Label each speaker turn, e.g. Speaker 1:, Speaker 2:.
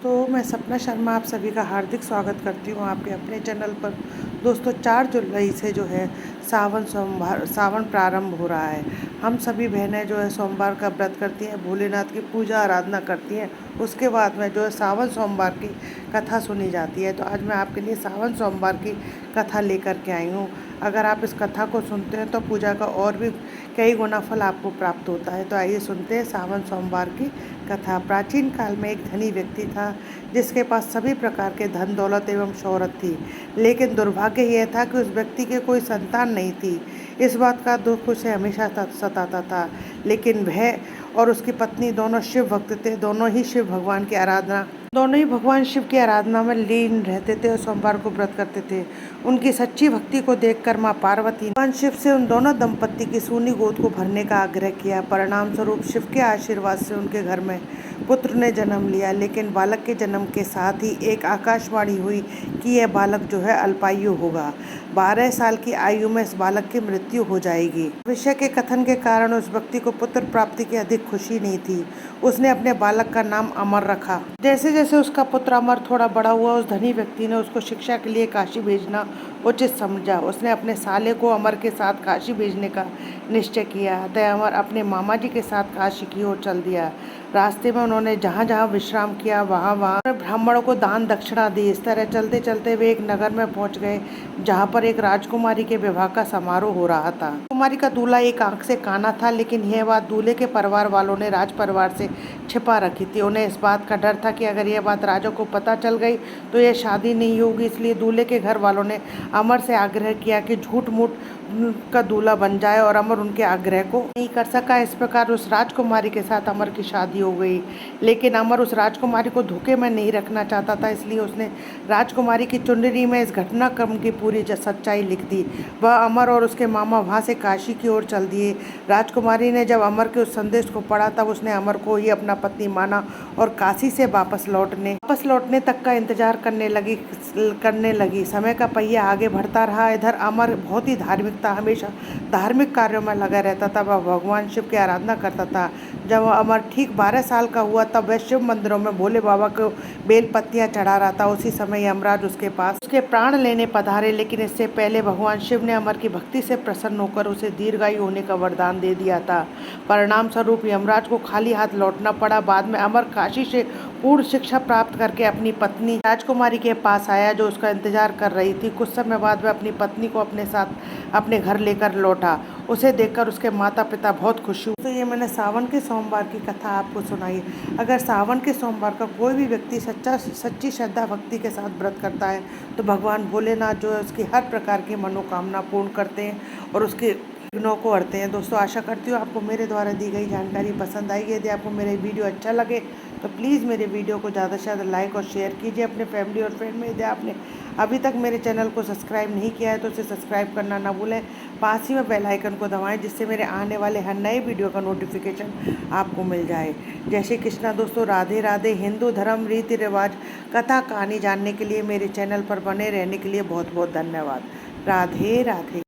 Speaker 1: दोस्तों, मैं सपना शर्मा आप सभी का हार्दिक स्वागत करती हूँ आपके अपने चैनल पर। दोस्तों, 4 जुलाई से जो है सावन प्रारंभ हो रहा है। हम सभी बहनें जो है सोमवार का व्रत करती हैं, भोलेनाथ की पूजा आराधना करती हैं। उसके बाद में जो है सावन सोमवार की कथा सुनी जाती है। तो आज मैं आपके लिए सावन सोमवार की कथा लेकर के आई हूँ। अगर आप इस कथा को सुनते हैं तो पूजा का और भी कई गुना फल आपको प्राप्त होता है। तो आइए सुनते हैं सावन सोमवार की कथा। प्राचीन काल में एक धनी व्यक्ति था जिसके पास सभी प्रकार के धन दौलत एवं शोहरत थी, लेकिन दुर्भाग्य यह था कि उस व्यक्ति के कोई संतान नहीं थी। इस बात का दुख उसे हमेशा सताता था, लेकिन वह और उसकी पत्नी दोनों शिव भक्त थे। दोनों ही भगवान शिव की आराधना में लीन रहते थे और सोमवार को व्रत करते थे। उनकी सच्ची भक्ति को देखकर माँ पार्वती ने भगवान शिव से उन दोनों दंपत्ति की सूनी गोद को भरने का आग्रह किया। परिणाम स्वरूप शिव के आशीर्वाद से उनके घर में पुत्र ने जन्म लिया, लेकिन बालक के जन्म के साथ ही एक आकाशवाणी हुई कि यह बालक जो है अल्पायु होगा। 12 साल की आयु में इस बालक की मृत्यु हो जाएगी। भविष्य के कथन के कारण उस व्यक्ति को पुत्र प्राप्ति की अधिक खुशी नहीं थी। उसने अपने बालक का नाम अमर रखा। जैसे जैसे उसका पुत्र अमर थोड़ा बड़ा हुआ, उस धनी व्यक्ति ने उसको शिक्षा के लिए काशी भेजना उचित समझा। उसने अपने साले को अमर के साथ काशी भेजने का निश्चय किया। अतः अमर अपने मामा जी के साथ काशी की ओर चल दिया। रास्ते में उन्होंने जहाँ जहाँ विश्राम किया वहाँ ब्राह्मणों को दान दक्षिणा दी। इस तरह चलते चलते वे एक नगर में पहुँच गए जहाँ पर एक राजकुमारी के विवाह का समारोह हो रहा था। कुमारी का दूल्हा एक आंख से काना था, लेकिन यह बात दूल्हे के परिवार वालों ने राज परिवार से छिपा रखी थी। उन्हें इस बात का डर था कि अगर यह बात राजा को पता चल गई तो यह शादी नहीं होगी। इसलिए दूल्हे के घर वालों ने अमर से आग्रह किया कि झूठ मूठ का दूल्हा बन जाए, और अमर उनके आग्रह को नहीं कर सका। इस प्रकार उस राजकुमारी के साथ अमर की शादी हो गई। लेकिन अमर उस राजकुमारी को धोखे में नहीं रखना चाहता था, इसलिए उसने राजकुमारी की चुनरी में इस घटनाक्रम की पूरी सच्चाई लिख दी। वह अमर और उसके मामा वहाँ से काशी की ओर चल दिए। राजकुमारी ने जब अमर के उस संदेश को पढ़ा तब उसने अमर को ही अपना पति माना और काशी से वापस लौटने तक का इंतजार करने लगी। समय का पहिया आगे बढ़ता रहा। इधर अमर बहुत ही हमेशा धार्मिक कार्यों में लगा रहता था। वह भगवान शिव की आराधना करता था। जब अमर ठीक 12 साल का हुआ तब वह शिव मंदिरों में भोले बाबा को बेल पत्तियां चढ़ा रहा था। उसी समय यमराज उसके पास उसके प्राण लेने पधारे, लेकिन इससे पहले भगवान शिव ने अमर की भक्ति से प्रसन्न होकर उसे दीर्घायु होने का वरदान दे दिया था। परिणाम स्वरूप यमराज को खाली हाथ लौटना पड़ा। बाद में अमर काशी से पूर्ण शिक्षा प्राप्त करके अपनी पत्नी राजकुमारी के पास आया, जो उसका इंतजार कर रही थी। कुछ समय बाद वह अपनी पत्नी को अपने साथ अपने घर लेकर लौटा। उसे देखकर उसके माता पिता बहुत खुश हुए। तो ये मैंने सावन के सोमवार की कथा आपको सुनाई। अगर सावन के सोमवार का कोई भी व्यक्ति सच्ची श्रद्धा भक्ति के साथ व्रत करता है तो भगवान भोलेनाथ जो है उसकी हर प्रकार की मनोकामना पूर्ण करते हैं और उसके विघ्नों को हरते हैं। दोस्तों, आशा करती हूँ आपको मेरे द्वारा दी गई जानकारी पसंद आएगी। यदि आपको मेरा वीडियो अच्छा लगे तो प्लीज़ मेरे वीडियो को ज़्यादा से ज़्यादा लाइक और शेयर कीजिए अपने फैमिली और फ्रेंड में। यदि आपने अभी तक मेरे चैनल को सब्सक्राइब नहीं किया है तो उसे सब्सक्राइब करना ना भूलें। पास ही में बेल आइकन को दबाएं, जिससे मेरे आने वाले हर नए वीडियो का नोटिफिकेशन आपको मिल जाए। जय श्री कृष्णा। दोस्तों, राधे राधे। हिंदू धर्म, रीति रिवाज, कथा कहानी जानने के लिए मेरे चैनल पर बने रहने के लिए बहुत बहुत धन्यवाद। राधे राधे।